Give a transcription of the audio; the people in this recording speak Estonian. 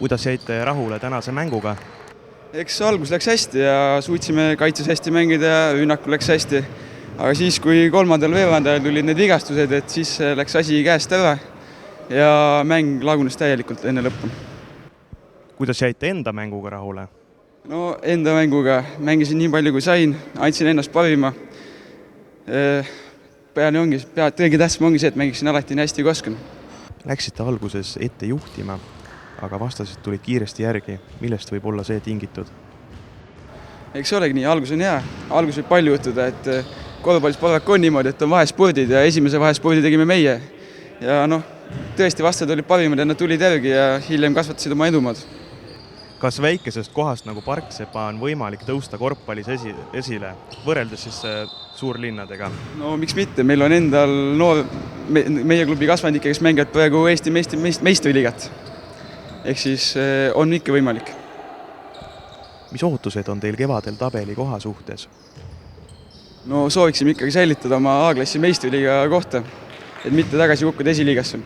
Kuidas jäite rahule tänase mänguga? Eks algus läks hästi ja suutsime kaitses hästi mängida ja rünnakul läks hästi. Aga siis, kui kolmandal veerandajal tulid need vigastused, et siis läks asi käest ära ja mäng lagunes täielikult enne lõppu. Kuidas jäite enda mänguga rahule? No enda mänguga mängisin nii palju kui sain, andsin ennast parima. Kõige tähtsam ongi see, et mängisin alati nii hästi kui oskan. Läksite alguses ette juhtima, aga vastased tulid kiiresti järgi. Millest võib olla see tingitud? Eks olegi nii, algus on hea. Algus võib palju juhtuda, et korvpallis paraku on niimoodi, et on vahespordid ja esimese vahespordi tegime meie. Ja tõesti vastased olid parimad ja nad tulid järgi ja hiljem kasvatasid oma edumaad. Kas väikesest kohast nagu Parksepa on võimalik tõusta korvpallis esile, võrreldes siis suurlinnadega? No miks mitte, meil on endal meie klubi kasvandikke, kes mängivad praegu Eesti meistriliigat. Ehk siis on ikka võimalik. Mis ootused on teil kevadel tabeli koha suhtes? No sooviksime ikkagi säilitada oma A-klassi meistriliiga kohta, et mitte tagasi kukkuda esiliigasse.